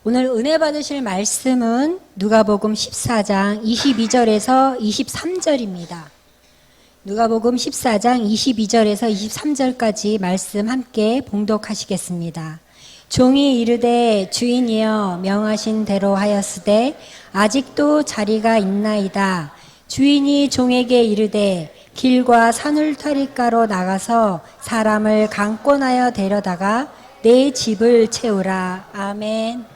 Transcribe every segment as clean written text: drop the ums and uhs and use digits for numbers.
오늘 은혜 받으실 말씀은 누가복음 14장 22절에서 23절입니다. 누가복음 14장 22절에서 23절까지 말씀 함께 봉독하시겠습니다. 종이 이르되 주인이여 명하신 대로 하였으되 아직도 자리가 있나이다. 주인이 종에게 이르되 길과 산울타리가로 나가서 사람을 강권하여 데려다가 내 집을 채우라. 아멘.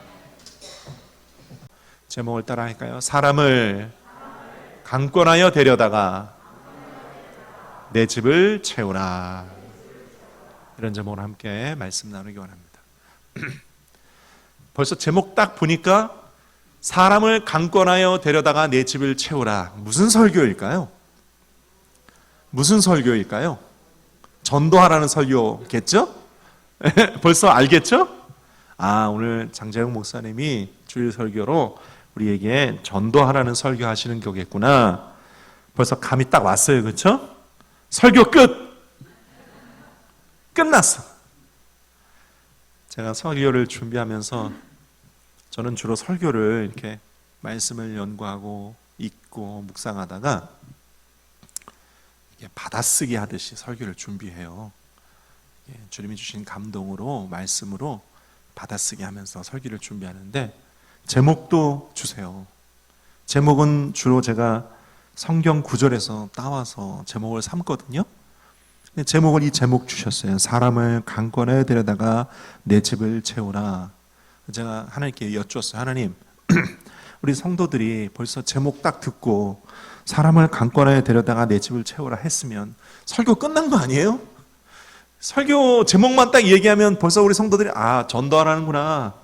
제목을 따라 할까요? 사람을 강권하여 데려다가 내 집을 채우라. 이런 제목으로 함께 말씀 나누기 원합니다. 벌써 제목 딱 보니까 사람을 강권하여 데려다가 내 집을 채우라. 무슨 설교일까요? 무슨 설교일까요? 전도하라는 설교겠죠? 벌써 알겠죠? 오늘 장재영 목사님이 주일 설교로 우리에게 전도하라는 설교 하시는 교겠구나. 벌써 감이 딱 왔어요. 그렇죠? 설교 끝났어. 제가 설교를 준비하면서 저는 주로 설교를 이렇게 말씀을 연구하고 읽고 묵상하다가 받아쓰기 하듯이 설교를 준비해요. 주님이 주신 감동으로 말씀으로 받아쓰기 하면서 설교를 준비하는데 제목도 주세요. 제목은 주로 제가 성경 구절에서 따와서 제목을 삼거든요. 제목을 이 제목 주셨어요. 사람을 강권하여 데려다가 내 집을 채우라. 제가 하나님께 여쭈었어요. 하나님, 우리 성도들이 벌써 제목 딱 듣고 사람을 강권하여 데려다가 내 집을 채우라 했으면 설교 끝난 거 아니에요? 설교 제목만 딱 얘기하면 벌써 우리 성도들이 전도하라는구나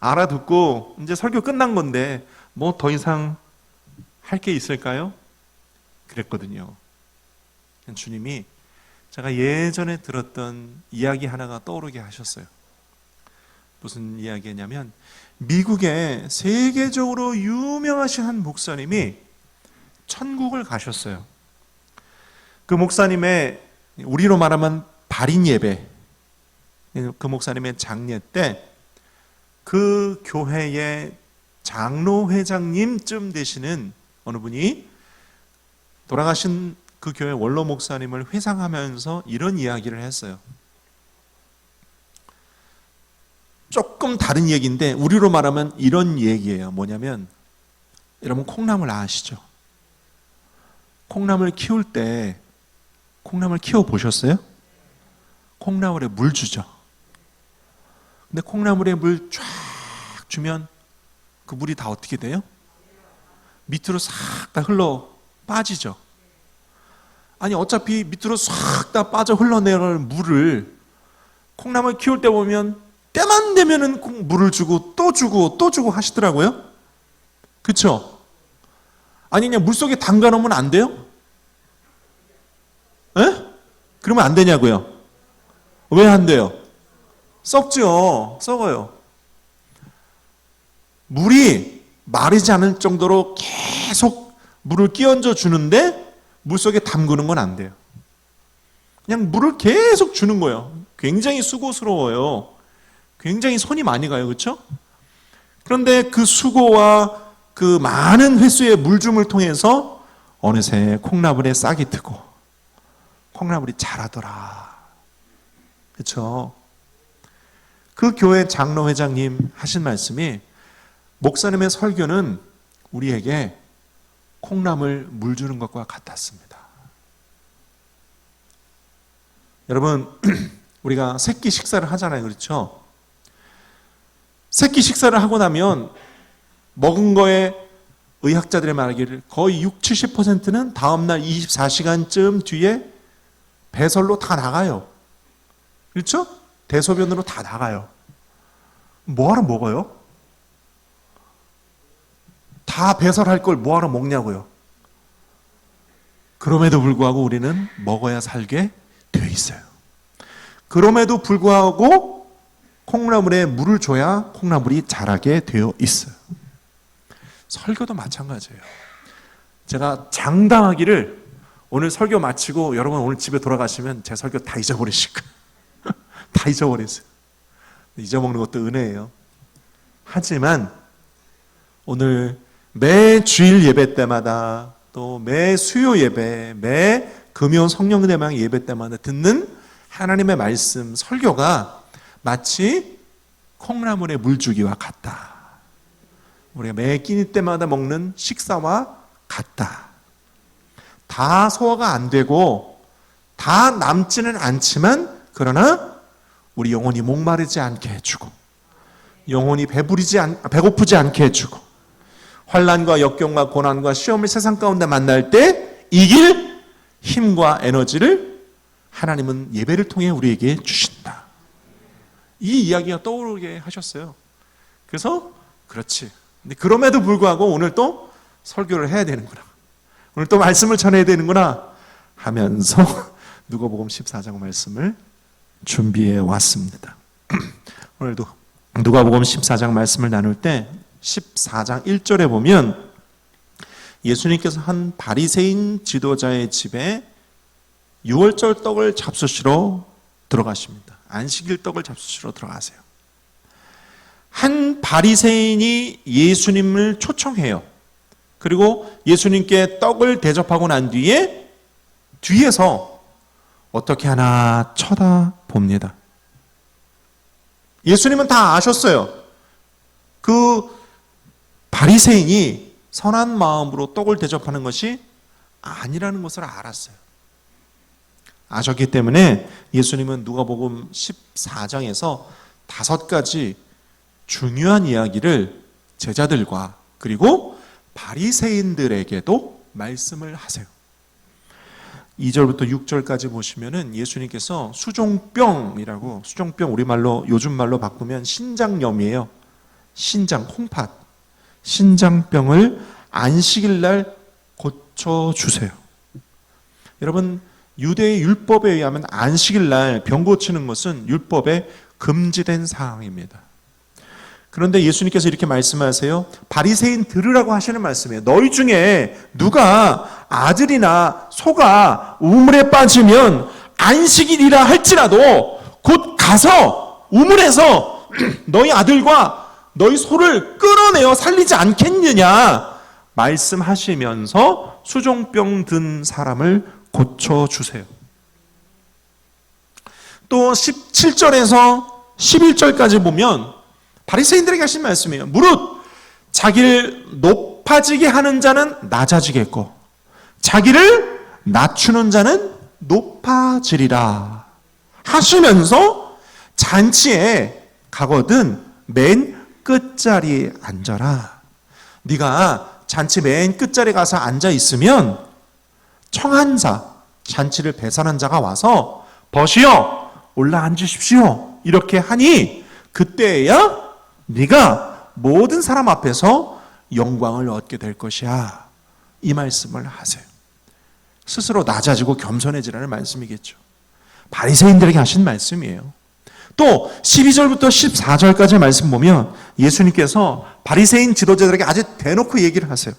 알아듣고 이제 설교 끝난 건데 뭐 더 이상 할 게 있을까요? 그랬거든요. 주님이 제가 예전에 들었던 이야기 하나가 떠오르게 하셨어요. 무슨 이야기냐면 미국에 세계적으로 유명하신 한 목사님이 천국을 가셨어요. 그 목사님의 우리로 말하면 발인 예배, 그 목사님의 장례 때 그 교회의 장로 회장님쯤 되시는 어느 분이 돌아가신 그 교회 원로 목사님을 회상하면서 이런 이야기를 했어요. 조금 다른 얘기인데 우리로 말하면 이런 얘기예요. 뭐냐면 여러분 콩나물 아시죠? 콩나물 키울 때 콩나물 키워보셨어요? 콩나물에 물 주죠. 근데 콩나물에 물 쫙 주면 그 물이 다 어떻게 돼요? 밑으로 싹 다 흘러 빠지죠. 아니 어차피 밑으로 싹 다 빠져 흘러내려는 물을 콩나물 키울 때 보면 때만 되면은 물을 주고 또 주고 또 주고 하시더라고요. 그렇죠? 아니 그냥 물속에 담가 놓으면 안 돼요? 에? 그러면 안 되냐고요? 왜 안 돼요? 썩죠. 썩어요. 물이 마르지 않을 정도로 계속 물을 끼얹어 주는데 물속에 담그는 건 안 돼요. 그냥 물을 계속 주는 거예요. 굉장히 수고스러워요. 굉장히 손이 많이 가요. 그렇죠? 그런데 그 수고와 그 많은 횟수의 물줌을 통해서 어느새 콩나물에 싹이 트고 콩나물이 자라더라. 그렇죠? 그 교회 장로 회장님 하신 말씀이 목사님의 설교는 우리에게 콩나물 물 주는 것과 같았습니다. 여러분 우리가 새끼 식사를 하잖아요. 그렇죠? 새끼 식사를 하고 나면 먹은 거에 의학자들의 말하기를 거의 60, 70%는 다음날 24시간쯤 뒤에 배설로 다 나가요. 그렇죠? 대소변으로 다 나가요. 뭐하러 먹어요? 다 배설할 걸 뭐하러 먹냐고요. 그럼에도 불구하고 우리는 먹어야 살게 되어 있어요. 그럼에도 불구하고 콩나물에 물을 줘야 콩나물이 자라게 되어 있어요. 설교도 마찬가지예요. 제가 장담하기를 오늘 설교 마치고 여러분 오늘 집에 돌아가시면 제 설교 다 잊어버리실 거예요. 다 잊어버리세요. 잊어먹는 것도 은혜예요. 하지만 오늘 매 주일 예배 때마다 또 매 수요 예배, 매 금요 성령대망 예배 때마다 듣는 하나님의 말씀 설교가 마치 콩나물의 물주기와 같다. 우리가 매 끼니 때마다 먹는 식사와 같다. 다 소화가 안 되고 다 남지는 않지만 그러나 우리 영혼이 목마르지 않게 해주고 영혼이 배고프지 않게 해주고 환난과 역경과 고난과 시험을 세상 가운데 만날 때 이길 힘과 에너지를 하나님은 예배를 통해 우리에게 주신다. 이 이야기가 떠오르게 하셨어요. 그래서 그렇지. 근데 그럼에도 불구하고 오늘 또 설교를 해야 되는구나. 오늘 또 말씀을 전해야 되는구나 하면서 누가복음 14장 말씀을 준비해 왔습니다. 오늘도 누가복음 14장 말씀을 나눌 때 14장 1절에 보면 예수님께서 한 바리새인 지도자의 집에 유월절 떡을 잡수시러 들어가십니다. 안식일 떡을 잡수시러 들어가세요. 한 바리새인이 예수님을 초청해요. 그리고 예수님께 떡을 대접하고 난 뒤에서 어떻게 하나 쳐다봅니다. 예수님은 다 아셨어요. 그 바리새인이 선한 마음으로 떡을 대접하는 것이 아니라는 것을 알았어요. 아셨기 때문에 예수님은 누가복음 14장에서 5가지 중요한 이야기를 제자들과 그리고 바리새인들에게도 말씀을 하세요. 2절부터 6절까지 보시면은 예수님께서 수종병이라고, 수종병 우리말로 요즘 말로 바꾸면 신장염이에요. 신장, 콩팥, 신장병을 안식일 날 고쳐주세요. 여러분, 유대의 율법에 의하면 안식일 날 병 고치는 것은 율법에 금지된 사항입니다. 그런데 예수님께서 이렇게 말씀하세요. 바리새인 들으라고 하시는 말씀이에요. 너희 중에 누가 아들이나 소가 우물에 빠지면 안식일이라 할지라도 곧 가서 우물에서 너희 아들과 너희 소를 끌어내어 살리지 않겠느냐 말씀하시면서 수종병 든 사람을 고쳐주세요. 또 17절에서 11절까지 보면 바리새인들에게 하신 말씀이에요. 무릇 자기를 높아지게 하는 자는 낮아지겠고 자기를 낮추는 자는 높아지리라 하시면서 잔치에 가거든 맨 끝자리에 앉아라. 네가 잔치 맨 끝자리에 가서 앉아 있으면 청한 자, 잔치를 배산한 자가 와서 벗이여 올라 앉으십시오 이렇게 하니 그때야 네가 모든 사람 앞에서 영광을 얻게 될 것이야. 이 말씀을 하세요. 스스로 낮아지고 겸손해지라는 말씀이겠죠. 바리새인들에게 하신 말씀이에요. 또 12절부터 14절까지 말씀 보면 예수님께서 바리새인 지도자들에게 아주 대놓고 얘기를 하세요.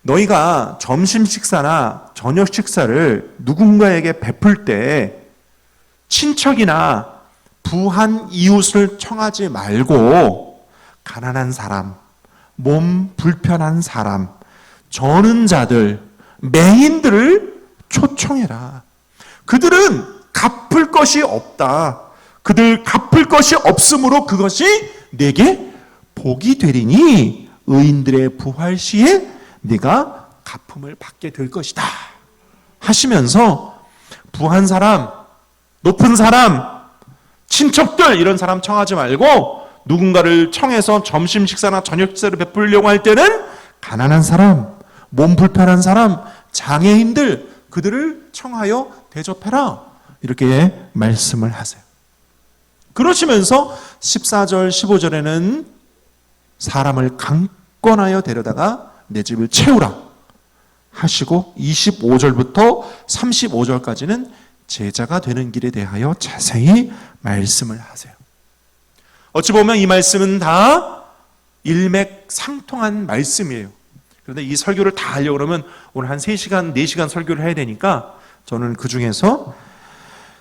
너희가 점심 식사나 저녁 식사를 누군가에게 베풀 때 친척이나 부한 이웃을 청하지 말고 가난한 사람, 몸 불편한 사람, 저는 자들, 맹인들을 초청해라. 그들은 갚을 것이 없다. 그들 갚을 것이 없으므로 그것이 내게 복이 되리니 의인들의 부활 시에 네가 갚음을 받게 될 것이다 하시면서 부한 사람, 높은 사람, 친척들 이런 사람 청하지 말고 누군가를 청해서 점심 식사나 저녁 식사를 베풀려고 할 때는 가난한 사람, 몸 불편한 사람, 장애인들 그들을 청하여 대접해라 이렇게 말씀을 하세요. 그러시면서 14절 15절에는 사람을 강권하여 데려다가 내 집을 채우라 하시고 25절부터 35절까지는 제자가 되는 길에 대하여 자세히 말씀을 하세요. 어찌 보면 이 말씀은 다 일맥상통한 말씀이에요. 그런데 이 설교를 다 하려고 그러면 오늘 한 3시간, 4시간 설교를 해야 되니까 저는 그 중에서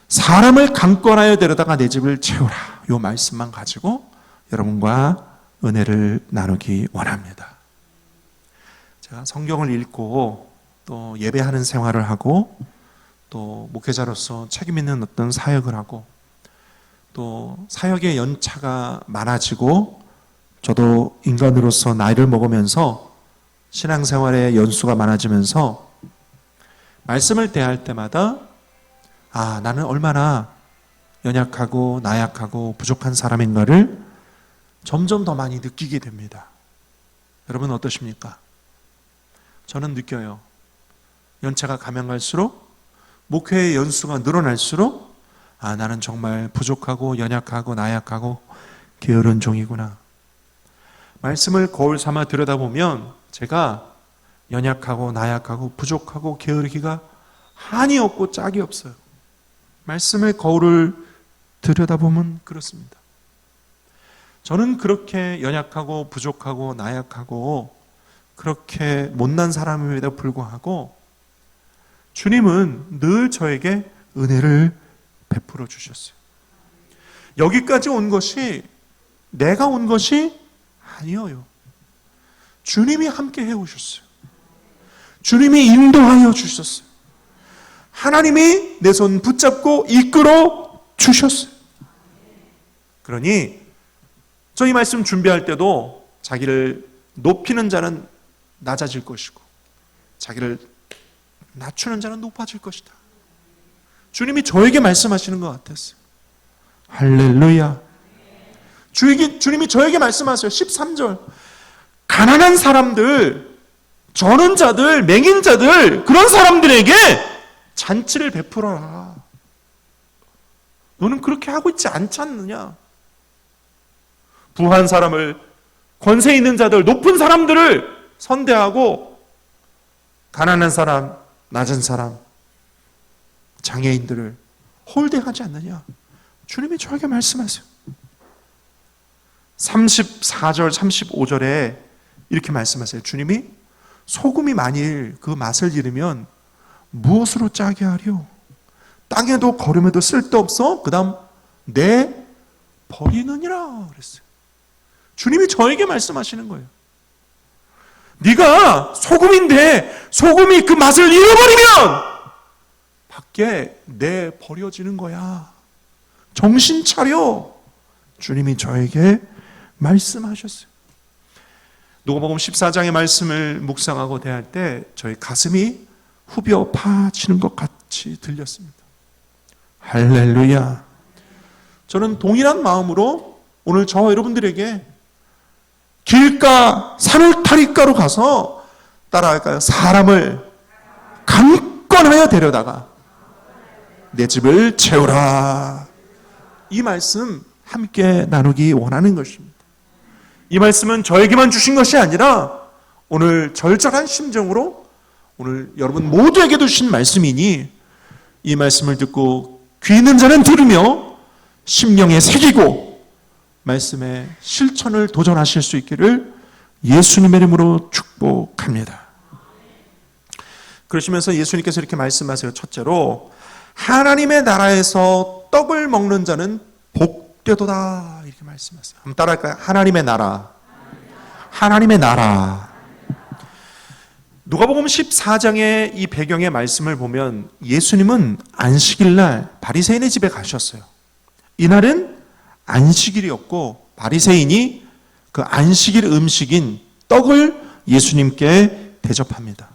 사람을 강권하여 데려다가 내 집을 채우라 이 말씀만 가지고 여러분과 은혜를 나누기 원합니다. 제가 성경을 읽고 또 예배하는 생활을 하고 또 목회자로서 책임 있는 어떤 사역을 하고 또 사역의 연차가 많아지고 저도 인간으로서 나이를 먹으면서 신앙생활의 연수가 많아지면서 말씀을 대할 때마다 나는 얼마나 연약하고 나약하고 부족한 사람인가를 점점 더 많이 느끼게 됩니다. 여러분 어떠십니까? 저는 느껴요. 연차가 가면 갈수록 목회의 연수가 늘어날수록 나는 정말 부족하고 연약하고 나약하고 게으른 종이구나. 말씀을 거울 삼아 들여다보면 제가 연약하고 나약하고 부족하고 게으르기가 한이 없고 짝이 없어요. 말씀의 거울을 들여다보면 그렇습니다. 저는 그렇게 연약하고 부족하고 나약하고 그렇게 못난 사람임에도 불구하고 주님은 늘 저에게 은혜를 베풀어 주셨어요. 여기까지 온 것이 내가 온 것이 아니에요. 주님이 함께 해오셨어요. 주님이 인도하여 주셨어요. 하나님이 내 손 붙잡고 이끌어 주셨어요. 그러니 저희 말씀 준비할 때도 자기를 높이는 자는 낮아질 것이고 자기를 낮추는 자는 높아질 것이다. 주님이 저에게 말씀하시는 것 같았어요. 할렐루야. 주님이 저에게 말씀하세요. 13절. 가난한 사람들, 저는 자들, 맹인 자들, 그런 사람들에게 잔치를 베풀어라. 너는 그렇게 하고 있지 않지 않느냐? 부한 사람을, 권세 있는 자들, 높은 사람들을 선대하고 가난한 사람, 낮은 사람, 장애인들을 홀대하지 않느냐? 주님이 저에게 말씀하세요. 34절, 35절에 이렇게 말씀하세요. 주님이 소금이 만일 그 맛을 잃으면 무엇으로 짜게 하려? 땅에도 거름에도 쓸데없어? 그 다음 내 버리느니라 그랬어요. 주님이 저에게 말씀하시는 거예요. 네가 소금인데 소금이 그 맛을 잃어버리면 밖에 내 버려지는 거야. 정신 차려. 주님이 저에게 말씀하셨어요. 누가복음 14장의 말씀을 묵상하고 대할 때 저희 가슴이 후벼 파지는 것 같이 들렸습니다. 할렐루야. 저는 동일한 마음으로 오늘 저와 여러분들에게 길가 산울타리가로 가서 따라갈까요? 사람을 강권하여 데려다가 내 집을 채우라. 이 말씀 함께 나누기 원하는 것입니다. 이 말씀은 저에게만 주신 것이 아니라 오늘 절절한 심정으로 오늘 여러분 모두에게도 주신 말씀이니 이 말씀을 듣고 귀 있는 자는 들으며 심령에 새기고 말씀의 실천을 도전하실 수 있기를 예수님의 이름으로 축복합니다. 그러시면서 예수님께서 이렇게 말씀하세요. 첫째로 하나님의 나라에서 떡을 먹는 자는 복되도다 이렇게 말씀하세요. 한번 따라할까요? 하나님의 나라. 하나님의 나라. 누가복음 14장의 이 배경의 말씀을 보면 예수님은 안식일날 바리새인의 집에 가셨어요. 이날은 안식일이었고 바리새인이 그 안식일 음식인 떡을 예수님께 대접합니다.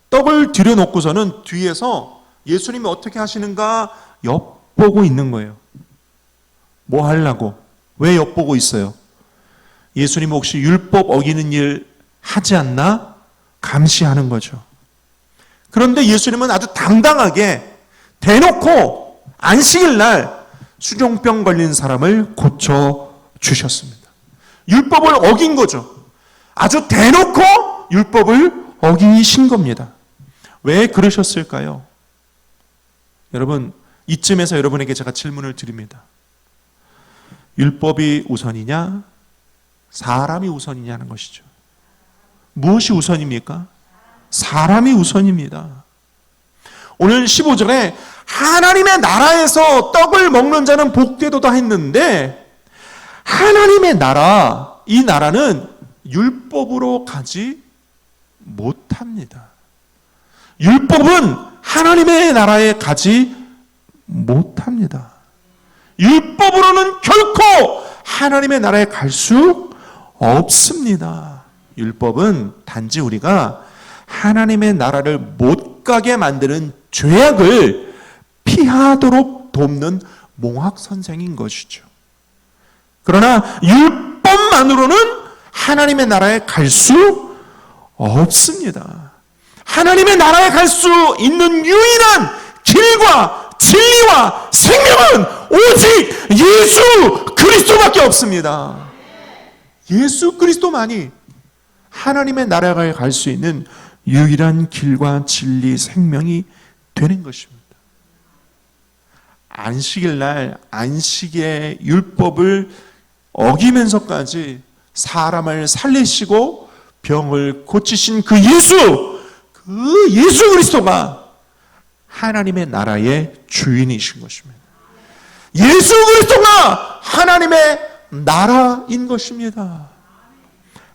떡을 들여놓고서는 뒤에서 예수님이 어떻게 하시는가 엿보고 있는 거예요. 뭐 하려고? 왜 엿보고 있어요? 예수님 혹시 율법 어기는 일 하지 않나? 감시하는 거죠. 그런데 예수님은 아주 당당하게 대놓고 안식일 날 수종병 걸린 사람을 고쳐 주셨습니다. 율법을 어긴 거죠. 아주 대놓고 율법을 어기신 겁니다. 왜 그러셨을까요? 여러분, 이쯤에서 여러분에게 제가 질문을 드립니다. 율법이 우선이냐? 사람이 우선이냐는 것이죠. 무엇이 우선입니까? 사람이 우선입니다. 오늘 15절에 하나님의 나라에서 떡을 먹는 자는 복되도다 했는데 하나님의 나라, 이 나라는 율법으로 가지 못합니다. 율법은 하나님의 나라에 가지 못합니다. 율법으로는 결코 하나님의 나라에 갈 수 없습니다. 율법은 단지 우리가 하나님의 나라를 못 가게 만드는 죄악을 피하도록 돕는 몽학선생인 것이죠. 그러나 율법만으로는 하나님의 나라에 갈 수 없습니다. 하나님의 나라에 갈 수 있는 유일한 길과 진리와 생명은 오직 예수 그리스도밖에 없습니다. 예수 그리스도만이 하나님의 나라에 갈 수 있는 유일한 길과 진리, 생명이 되는 것입니다. 안식일 날 안식의 율법을 어기면서까지 사람을 살리시고 병을 고치신 그 예수 그리스도가 하나님의 나라의 주인이신 것입니다. 예수 그리스도가 하나님의 나라인 것입니다.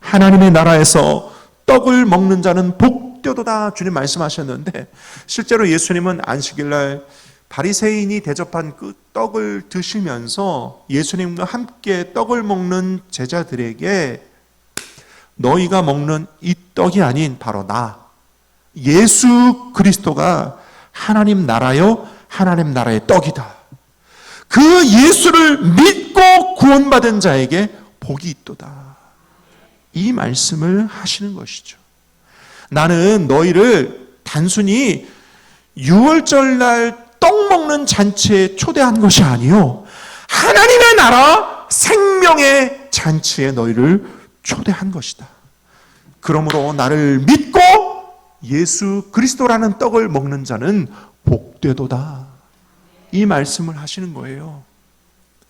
하나님의 나라에서 떡을 먹는 자는 복되도다 주님 말씀하셨는데, 실제로 예수님은 안식일날 바리새인이 대접한 그 떡을 드시면서 예수님과 함께 떡을 먹는 제자들에게 너희가 먹는 이 떡이 아닌 바로 나 예수 그리스도가 하나님 나라요 하나님 나라의 떡이다. 그 예수를 믿고 구원받은 자에게 복이 있도다. 이 말씀을 하시는 것이죠. 나는 너희를 단순히 유월절날 떡 먹는 잔치에 초대한 것이 아니요 하나님의 나라 생명의 잔치에 너희를 초대한 것이다. 그러므로 나를 믿고 예수 그리스도라는 떡을 먹는 자는 복되도다. 이 말씀을 하시는 거예요.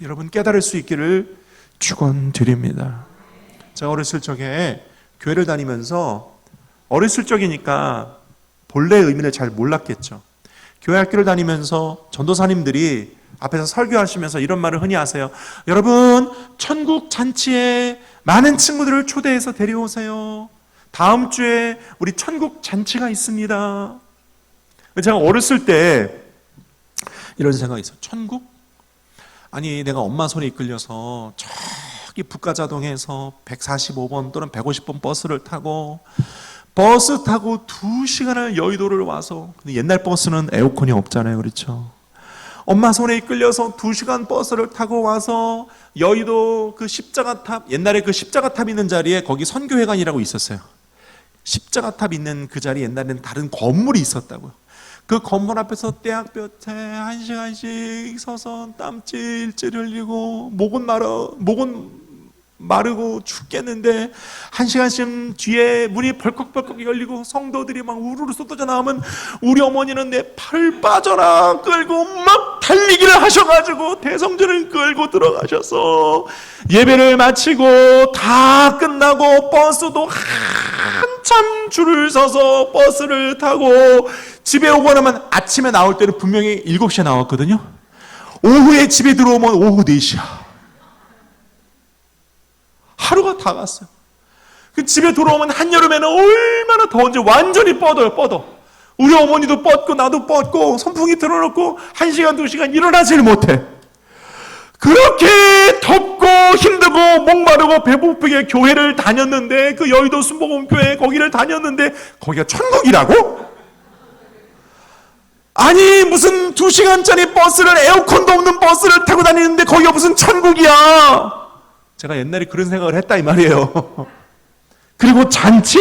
여러분 깨달을 수 있기를 축원드립니다. 제가 어렸을 적에 교회를 다니면서, 어렸을 적이니까 본래의 의미를 잘 몰랐겠죠. 교회 학교를 다니면서 전도사님들이 앞에서 설교하시면서 이런 말을 흔히 하세요. 여러분 천국 잔치에 많은 친구들을 초대해서 데려오세요. 다음 주에 우리 천국 잔치가 있습니다. 제가 어렸을 때 이런 생각이 있어요. 천국? 아니 내가 엄마 손에 이끌려서 저기 북가자동에서 145번 또는 150번 버스를 타고 버스 타고 2시간을 여의도를 와서, 근데 옛날 버스는 에어컨이 없잖아요. 그렇죠? 엄마 손에 이끌려서 2시간 버스를 타고 와서 여의도 그 십자가탑, 옛날에 그 십자가탑 있는 자리에 거기 선교회관이라고 있었어요. 십자가탑 있는 그 자리에 옛날에는 다른 건물이 있었다고요. 그 건물 앞에서 떼약볕에 1시간씩 서서 땀 찔찔 흘리고 목은 마르고 죽겠는데 1시간씩 뒤에 문이 벌컥벌컥 열리고 성도들이 막 우르르 쏟아져 나오면 우리 어머니는 내 팔 빠져라 끌고 막 달리기를 하셔가지고 대성전을 끌고 들어가셔서 예배를 마치고 다 끝나고 버스도 한참 줄을 서서 버스를 타고 집에 오고 나면, 아침에 나올 때는 분명히 7시에 나왔거든요. 오후에 집에 들어오면 오후 4시야. 하루가 다 갔어요. 그 집에 돌아오면 한여름에는 얼마나 더운지 완전히 뻗어. 우리 어머니도 뻗고 나도 뻗고 선풍기 틀어놓고 1시간 2시간 일어나질 못해. 그렇게 덥고 힘들고 목마르고 배고프게 교회를 다녔는데, 그 여의도 순복음교회 거기를 다녔는데 거기가 천국이라고? 아니 무슨 2시간짜리 버스를, 에어컨도 없는 버스를 타고 다니는데 거기가 무슨 천국이야. 제가 옛날에 그런 생각을 했다 이 말이에요. 그리고 잔치?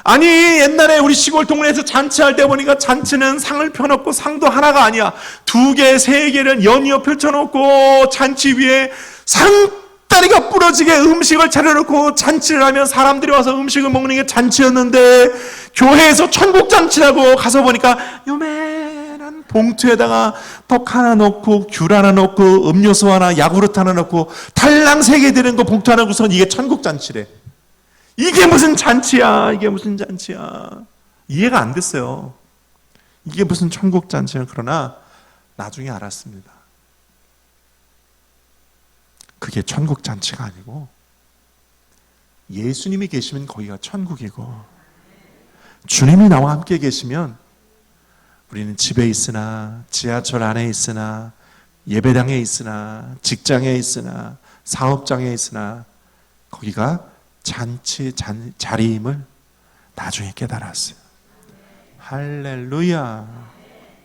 아니 옛날에 우리 시골 동네에서 잔치할 때 보니까 잔치는 상을 펴놓고 상도 하나가 아니야. 2개, 3개를 연이어 펼쳐놓고 잔치 위에 상다리가 부러지게 음식을 차려놓고 잔치를 하면 사람들이 와서 음식을 먹는 게 잔치였는데, 교회에서 천국잔치라고 가서 보니까 요맨한 봉투에다가 떡 하나 넣고 귤 하나 넣고 음료수 하나 야구르트 하나 넣고 달랑 3개 드는 거 봉투 하나 넣고서 이게 천국잔치래. 이게 무슨 잔치야. 이게 무슨 잔치야. 이해가 안 됐어요. 이게 무슨 천국잔치야. 그러나 나중에 알았습니다. 그게 천국잔치가 아니고 예수님이 계시면 거기가 천국이고, 주님이 나와 함께 계시면 우리는 집에 있으나 지하철 안에 있으나 예배당에 있으나 직장에 있으나 사업장에 있으나 거기가 잔치 자리임을 나중에 깨달았어요. 할렐루야.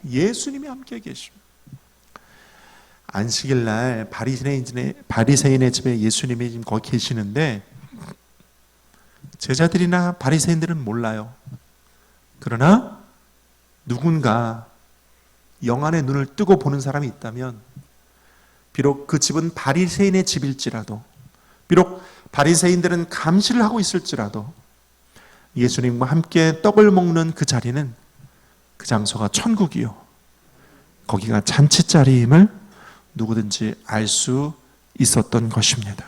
예수님이 함께 계십니다. 안식일 날 바리새인의 집에 예수님이 지금 거기 계시는데 제자들이나 바리새인들은 몰라요. 그러나 누군가 영안의 눈을 뜨고 보는 사람이 있다면, 비록 그 집은 바리새인의 집일지라도, 비록 바리새인들은 감시를 하고 있을지라도 예수님과 함께 떡을 먹는 그 자리는, 그 장소가 천국이요, 거기가 잔치자리임을 누구든지 알 수 있었던 것입니다.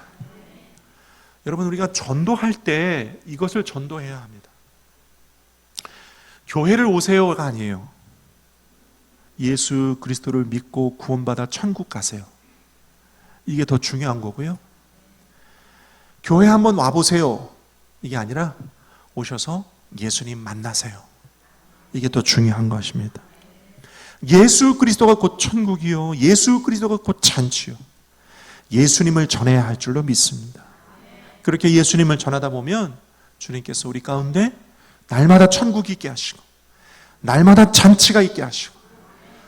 여러분, 우리가 전도할 때 이것을 전도해야 합니다. 교회를 오세요가 아니에요. 예수 그리스도를 믿고 구원받아 천국 가세요. 이게 더 중요한 거고요. 교회 한번 와보세요. 이게 아니라 오셔서 예수님 만나세요. 이게 더 중요한 것입니다. 예수 그리스도가 곧 천국이요, 예수 그리스도가 곧 잔치요, 예수님을 전해야 할 줄로 믿습니다. 그렇게 예수님을 전하다 보면 주님께서 우리 가운데 날마다 천국이 있게 하시고 날마다 잔치가 있게 하시고,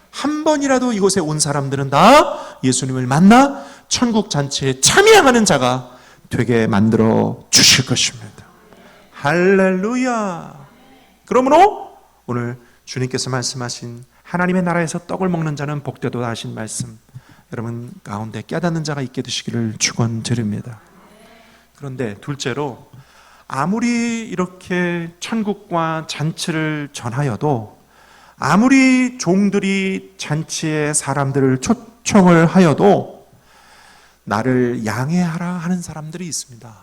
한 번이라도 이곳에 온 사람들은 다 예수님을 만나 천국 잔치에 참여하는 자가 되게 만들어 주실 것입니다. 할렐루야. 그러므로 오늘 주님께서 말씀하신 하나님의 나라에서 떡을 먹는 자는 복되도다 하신 말씀, 여러분 가운데 깨닫는 자가 있게 되시기를 축원드립니다. 그런데 둘째로, 아무리 이렇게 천국과 잔치를 전하여도, 아무리 종들이 잔치에 사람들을 초청을 하여도 나를 양해하라 하는 사람들이 있습니다.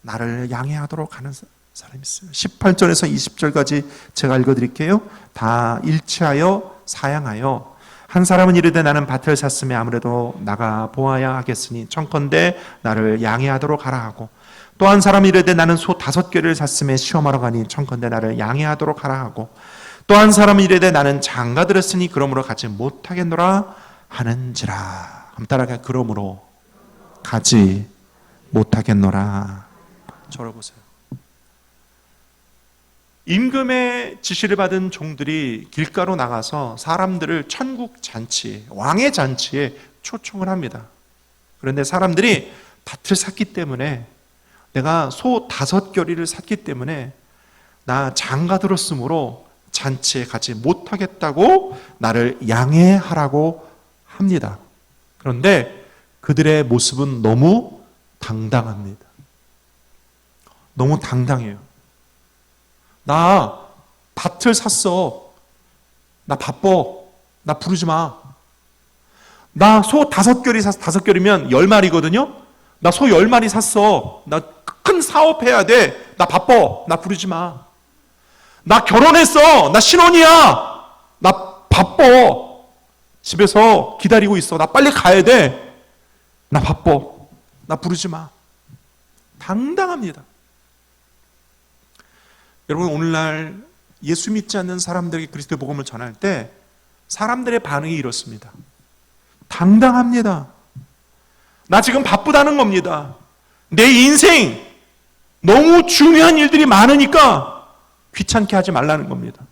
나를 양해하도록 하는 사람이 있어요. 18절에서 20절까지 제가 읽어드릴게요. 다 일치하여 사양하여 한 사람은 이르되 나는 밭을 샀으며 아무래도 나가 보아야 하겠으니 청컨대 나를 양해하도록 하라 하고, 또 한 사람이 이르되 나는 소 5껜을 샀으며 시험하러 가니 청컨대 나를 양해하도록 하라 하고, 또 한 사람이 이르되 나는 장가 들었으니 그러므로 가지 못하겠노라 하는지라. 그럼 따라가, 그러므로 가지 못하겠노라. 저를 보세요. 임금의 지시를 받은 종들이 길가로 나가서 사람들을 천국 잔치, 왕의 잔치에 초청을 합니다. 그런데 사람들이 밭을 샀기 때문에, 내가 소 5겨리를 샀기 때문에 나 장가 들었으므로 잔치에 가지 못하겠다고 나를 양해하라고 합니다. 그런데 그들의 모습은 너무 당당합니다. 너무 당당해요. 나 밭을 샀어. 나 바빠. 나 부르지 마. 나 소 5겨리 샀어. 5겨리면 10마리거든요. 나 소 10마리 샀어. 나 큰 사업해야 돼. 나 바빠. 나 부르지 마. 나 결혼했어. 나 신혼이야. 나 바빠. 집에서 기다리고 있어. 나 빨리 가야 돼. 나 바빠. 나 부르지 마. 당당합니다. 여러분, 오늘날 예수 믿지 않는 사람들에게 그리스도의 복음을 전할 때 사람들의 반응이 이렇습니다. 당당합니다. 나 지금 바쁘다는 겁니다. 내 인생 너무 중요한 일들이 많으니까 귀찮게 하지 말라는 겁니다.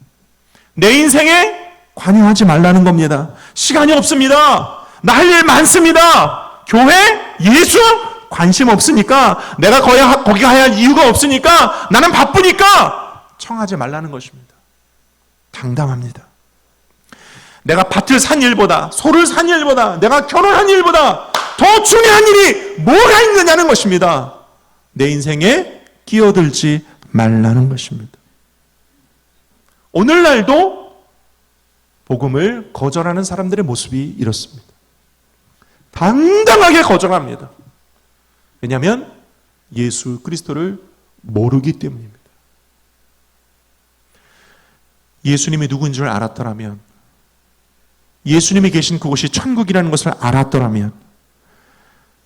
내 인생에 관여하지 말라는 겁니다. 시간이 없습니다. 나 할 일 많습니다. 교회, 예수 관심 없으니까, 내가 거기 가야 할 이유가 없으니까, 나는 바쁘니까 청하지 말라는 것입니다. 당당합니다. 내가 밭을 산 일보다, 소를 산 일보다, 내가 결혼한 일보다 더 중요한 일이 뭐가 있느냐는 것입니다. 내 인생에 끼어들지 말라는 것입니다. 오늘날도 복음을 거절하는 사람들의 모습이 이렇습니다. 당당하게 거절합니다. 왜냐하면 예수 그리스도를 모르기 때문입니다. 예수님이 누구인 줄 알았더라면, 예수님이 계신 그곳이 천국이라는 것을 알았더라면,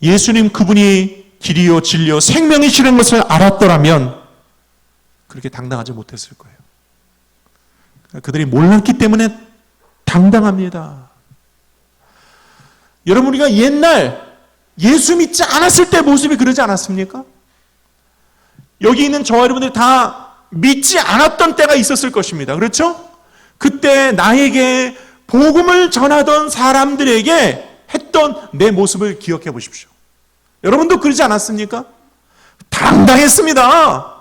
예수님 그분이 길이요 진리요 생명이시라는 것을 알았더라면 그렇게 당당하지 못했을 거예요. 그들이 몰랐기 때문에 당당합니다. 여러분, 우리가 옛날 예수 믿지 않았을 때 모습이 그러지 않았습니까? 여기 있는 저와 여러분들이 다 믿지 않았던 때가 있었을 것입니다. 그렇죠? 그때 나에게 복음을 전하던 사람들에게 했던 내 모습을 기억해 보십시오. 여러분도 그러지 않았습니까? 당당했습니다.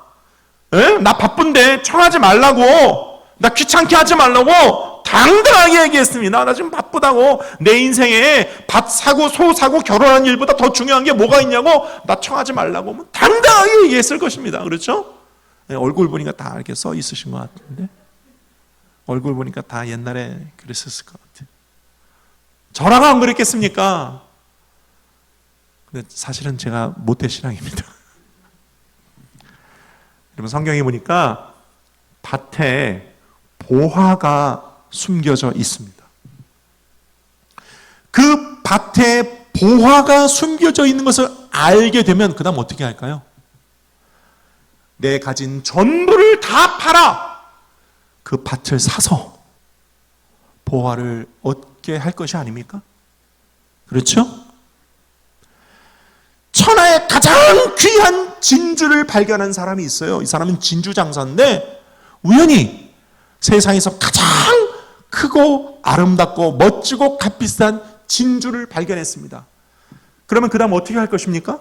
에? 나 바쁜데 청하지 말라고, 나 귀찮게 하지 말라고 당당하게 얘기했습니다. 나 지금 바쁘다고, 내 인생에 밭 사고 소 사고 결혼하는 일보다 더 중요한 게 뭐가 있냐고, 나 청하지 말라고 당당하게 얘기했을 것입니다. 그렇죠? 네, 얼굴 보니까 다 이렇게 써 있으신 것 같은데, 얼굴 보니까 다 옛날에 그랬었을 것 같아요. 저라고 안 그랬겠습니까? 근데 사실은 제가 모태신앙입니다. 여러분, 성경에 보니까 밭에 보화가 숨겨져 있습니다. 그 밭에 보화가 숨겨져 있는 것을 알게 되면 그 다음 어떻게 할까요? 내 가진 전부를 다 팔아 그 밭을 사서 보화를 얻게 할 것이 아닙니까? 그렇죠? 천하의 가장 귀한 진주를 발견한 사람이 있어요. 이 사람은 진주 장사인데 우연히 세상에서 가장 크고 아름답고 멋지고 값비싼 진주를 발견했습니다. 그러면 그 다음 어떻게 할 것입니까?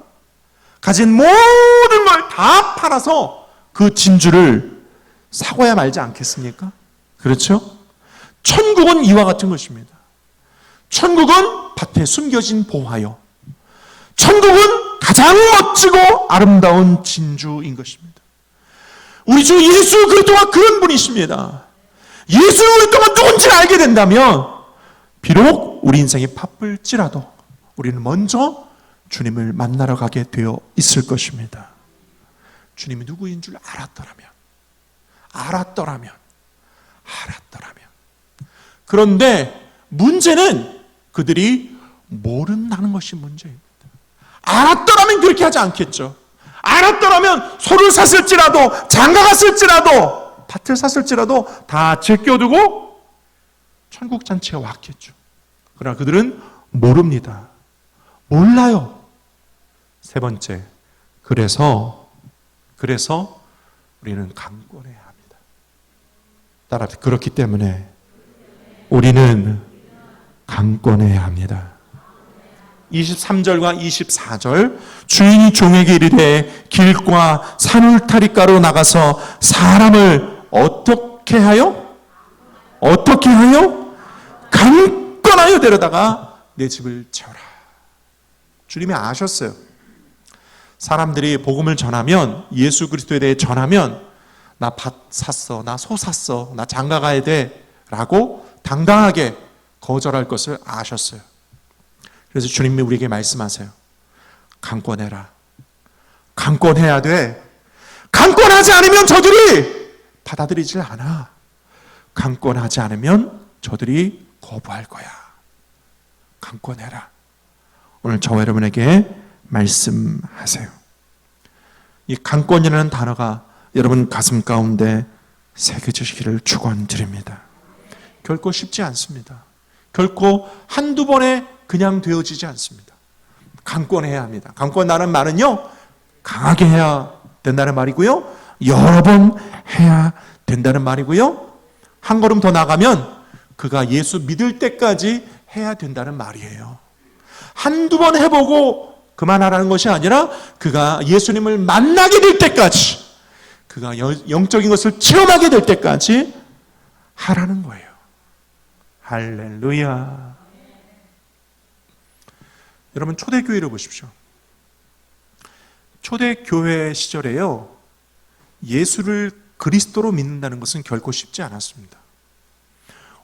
가진 모든 걸 다 팔아서 그 진주를 사고야 말지 않겠습니까? 그렇죠? 천국은 이와 같은 것입니다. 천국은 밭에 숨겨진 보화요. 천국은 가장 멋지고 아름다운 진주인 것입니다. 우리 주 예수 그리스도가 그런 분이십니다. 예수 그리스도가 누군지를 알게 된다면 비록 우리 인생이 바쁠지라도 우리는 먼저 주님을 만나러 가게 되어 있을 것입니다. 주님이 누구인 줄 알았더라면. 그런데 문제는 그들이 모른다는 것이 문제입니다. 알았더라면 그렇게 하지 않겠죠. 알았더라면 소를 샀을지라도 장가가 쓸지라도 밭을 샀을지라도 다 제껴두고 천국 잔치에 왔겠죠. 그러나 그들은 모릅니다. 몰라요. 세 번째, 그래서 우리는 강권해야 합니다. 따라서 그렇기 때문에 우리는 강권해야 합니다. 23절과 24절, 주인이 종에게 이르되 길과 산울타리가로 나가서 사람을 어떻게 하여? 강권하여 데려다가 내 집을 채워라. 주님이 아셨어요. 사람들이 복음을 전하면, 예수 그리스도에 대해 전하면 나 밭 샀어, 나 소 샀어, 나 장가 가야 돼 라고 당당하게 거절할 것을 아셨어요. 그래서 주님이 우리에게 말씀하세요. 강권해라. 강권해야 돼. 강권하지 않으면 저들이 받아들이질 않아. 강권하지 않으면 저들이 거부할 거야. 강권해라. 오늘 저와 여러분에게 말씀하세요. 이 강권이라는 단어가 여러분 가슴 가운데 새겨지시기를 축원드립니다. 결코 쉽지 않습니다. 결코 한두 번에 그냥 되어지지 않습니다. 강권해야 합니다. 강권하는 말은요, 강하게 해야 된다는 말이고요, 여러 번 해야 된다는 말이고요, 한 걸음 더 나가면 그가 예수 믿을 때까지 해야 된다는 말이에요. 한두 번 해보고 그만하라는 것이 아니라 그가 예수님을 만나게 될 때까지, 그가 영적인 것을 체험하게 될 때까지 하라는 거예요. 할렐루야. 여러분, 초대교회를 보십시오. 초대교회 시절에요, 예수를 그리스도로 믿는다는 것은 결코 쉽지 않았습니다.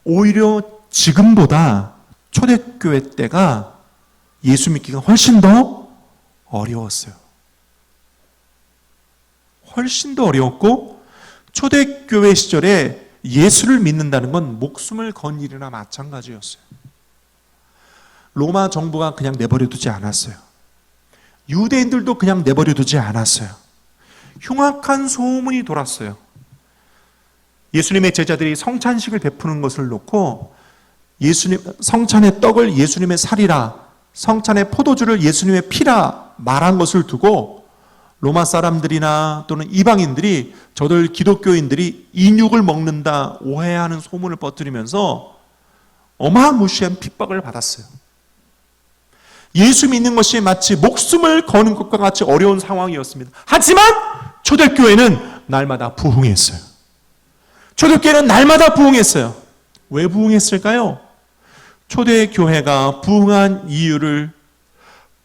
오히려 지금보다 초대교회 때가 예수 믿기가 훨씬 더 어려웠어요. 훨씬 더 어려웠고, 초대교회 시절에 예수를 믿는다는 건 목숨을 건 일이나 마찬가지였어요. 로마 정부가 그냥 내버려 두지 않았어요. 유대인들도 그냥 내버려 두지 않았어요. 흉악한 소문이 돌았어요. 예수님의 제자들이 성찬식을 베푸는 것을 놓고 성찬의 떡을 예수님의 살이라, 성찬의 포도주를 예수님의 피라 말한 것을 두고 로마 사람들이나 또는 이방인들이 저들 기독교인들이 인육을 먹는다 오해하는 소문을 퍼뜨리면서 어마무시한 핍박을 받았어요. 예수 믿는 것이 마치 목숨을 거는 것과 같이 어려운 상황이었습니다. 하지만 초대교회는 날마다 부흥했어요. 초대교회는 날마다 부흥했어요. 왜 부흥했을까요? 초대교회가 부흥한 이유를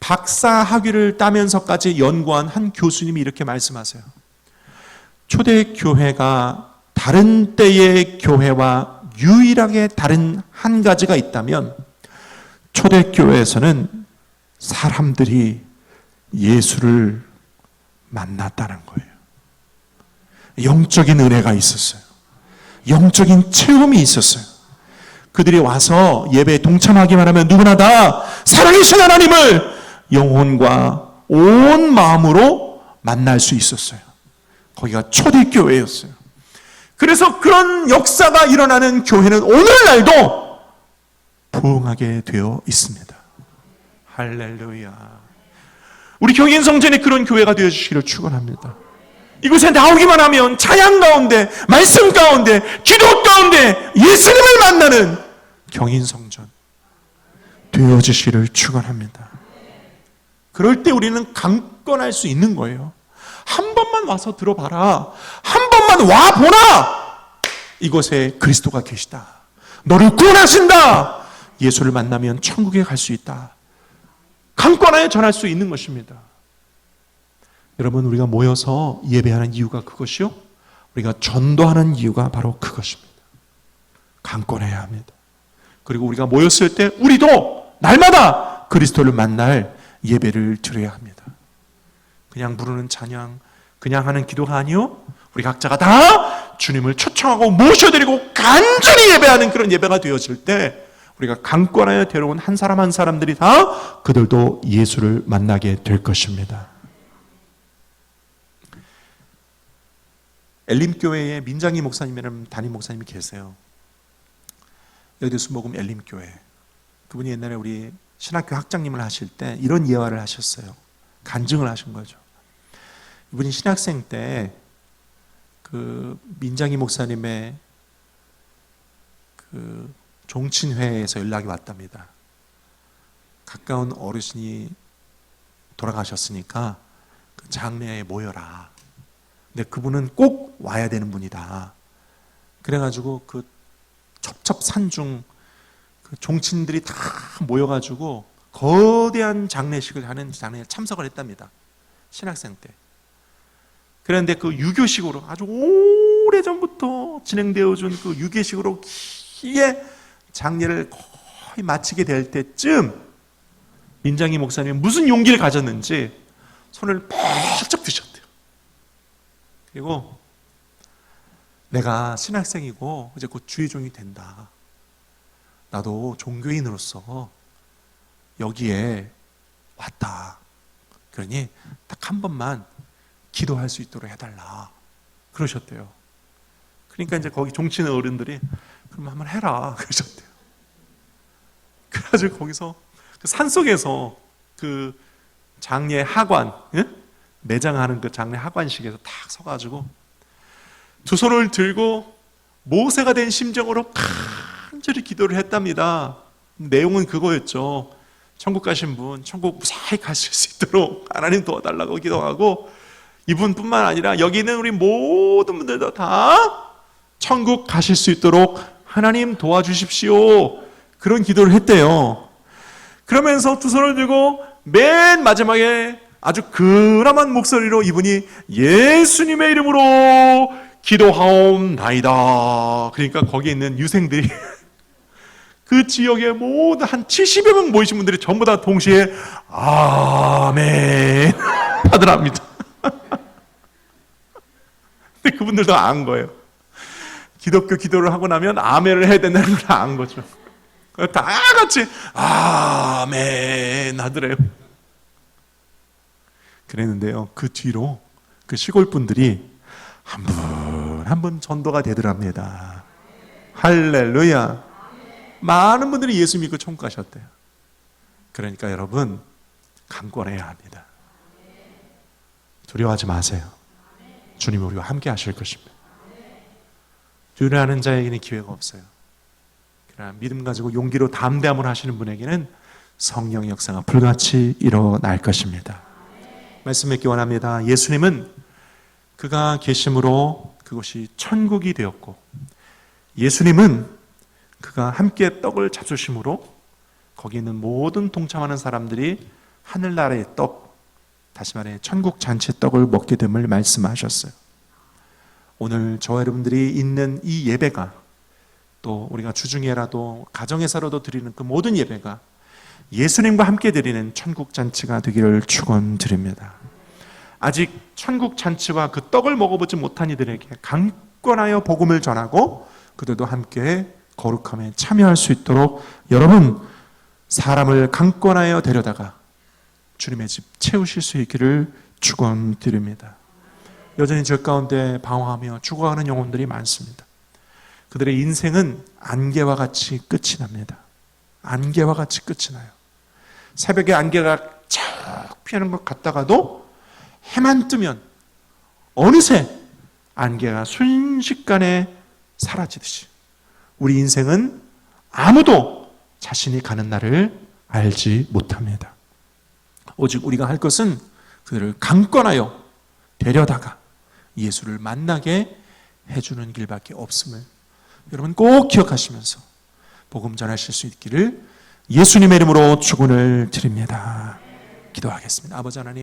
박사학위를 따면서까지 연구한 한 교수님이 이렇게 말씀하세요. 초대교회가 다른 때의 교회와 유일하게 다른 한 가지가 있다면 초대교회에서는 사람들이 예수를 만났다는 거예요. 영적인 은혜가 있었어요. 영적인 체험이 있었어요. 그들이 와서 예배에 동참하기만 하면 누구나 다 살아계신 하나님을 영혼과 온 마음으로 만날 수 있었어요. 거기가 초대교회였어요. 그래서 그런 역사가 일어나는 교회는 오늘날도 부흥하게 되어 있습니다. 할렐루야. 우리 경인성전에 그런 교회가 되어주시기를 축원합니다. 이곳에 나오기만 하면 찬양 가운데, 말씀 가운데, 기도 가운데 예수님을 만나는 경인성전 되어주시기를 축원합니다. 그럴 때 우리는 강권할 수 있는 거예요. 한 번만 와서 들어봐라. 한 번만 와보라. 이곳에 그리스도가 계시다. 너를 구원하신다. 예수를 만나면 천국에 갈 수 있다. 강권하여 전할 수 있는 것입니다. 여러분, 우리가 모여서 예배하는 이유가 그것이요? 우리가 전도하는 이유가 바로 그것입니다. 강권해야 합니다. 그리고 우리가 모였을 때 우리도 날마다 그리스도를 만날 예배를 드려야 합니다. 그냥 부르는 찬양, 그냥 하는 기도가 아니요, 우리 각자가 다 주님을 초청하고 모셔드리고 간절히 예배하는 그런 예배가 되어질 때 우리가 강권하여 데려온 한 사람 한 사람들이 다 그들도 예수를 만나게 될 것입니다. 엘림교회에 민장희 목사님이라는 담임 목사님이 계세요. 여기수목음 엘림교회. 그분이 옛날에 우리 신학교 학장님을 하실 때 이런 예화를 하셨어요. 간증을 하신 거죠. 이분이 신학생 때 그 민장희 목사님의 그 종친회에서 연락이 왔답니다. 가까운 어르신이 돌아가셨으니까 그 장례에 모여라. 근데 그분은 꼭 와야 되는 분이다. 그래가지고 그 첩첩산중 그 종친들이 다 모여가지고 거대한 장례식을 하는 장례에 참석을 했답니다. 신학생 때. 그런데 그 유교식으로 아주 오래전부터 진행되어준 그 유교식으로 기게 장례를 거의 마치게 될 때쯤 민장희 목사님이 무슨 용기를 가졌는지 손을 펄쩍 드셨대요. 그리고 내가 신학생이고 이제 곧 주의종이 된다. 나도 종교인으로서 여기에 왔다. 그러니 딱 한 번만 기도할 수 있도록 해달라. 그러셨대요. 그러니까 이제 거기 종친 어른들이 그럼 한번 해라. 그러셨대요. 그래가지고 거기서 그 산속에서 그 장례 하관, 매장하는 그 장례 하관식에서 탁 서가지고 두 손을 들고 모세가 된 심정으로 간절히 기도를 했답니다. 내용은 그거였죠. 천국 가신 분, 천국 무사히 가실 수 있도록 하나님 도와달라고 기도하고, 이분뿐만 아니라 여기 있는 우리 모든 분들도 다 천국 가실 수 있도록 하나님 도와주십시오. 그런 기도를 했대요. 그러면서 두 손을 들고 맨 마지막에 아주 그람한 목소리로 이분이 예수님의 이름으로 기도하옵나이다. 그러니까 거기에 있는 유생들이 그 지역에 모두 한 70여 명 모이신 분들이 전부 다 동시에 아멘 하더랍니다. 근데 그분들도 안 거예요. 기독교 기도를 하고 나면 아멘을 해야 된다는 걸 안 거죠. 다 같이 아멘 하더래요. 그랬는데요. 그 뒤로 그 시골 분들이 한 분 한 분 전도가 되더랍니다. 할렐루야. 많은 분들이 예수 믿고 천국 가셨대요. 그러니까 여러분 강권해야 합니다. 두려워하지 마세요. 주님이 우리와 함께 하실 것입니다. 두려워하는 자에게는 기회가 없어요. 그러나 믿음 가지고 용기로 담대함을 하시는 분에게는 성령의 역사가 불같이 일어날 것입니다. 말씀 맺기 원합니다. 예수님은 그가 계심으로 그것이 천국이 되었고, 예수님은 그가 함께 떡을 잡수심으로 거기 있는 모든 동참하는 사람들이 하늘나라의 떡, 다시 말해 천국 잔치 떡을 먹게 됨을 말씀하셨어요. 오늘 저와 여러분들이 있는 이 예배가, 또 우리가 주중에라도 가정에서라도 드리는 그 모든 예배가 예수님과 함께 드리는 천국 잔치가 되기를 축원드립니다. 아직 천국 잔치와 그 떡을 먹어보지 못한 이들에게 강권하여 복음을 전하고 그들도 함께 거룩함에 참여할 수 있도록 여러분 사람을 강권하여 데려다가 주님의 집 채우실 수 있기를 축원드립니다. 여전히 저 가운데 방황하며 죽어가는 영혼들이 많습니다. 그들의 인생은 안개와 같이 끝이 납니다. 안개와 같이 끝이 나요. 새벽에 안개가 쫙 피하는 것 같다가도 해만 뜨면 어느새 안개가 순식간에 사라지듯이 우리 인생은 아무도 자신이 가는 날을 알지 못합니다. 오직 우리가 할 것은 그들을 강권하여 데려다가 예수를 만나게 해주는 길밖에 없음을 여러분 꼭 기억하시면서 복음 전하실 수 있기를 예수님의 이름으로 축원을 드립니다. 기도하겠습니다. 아버지 하나님,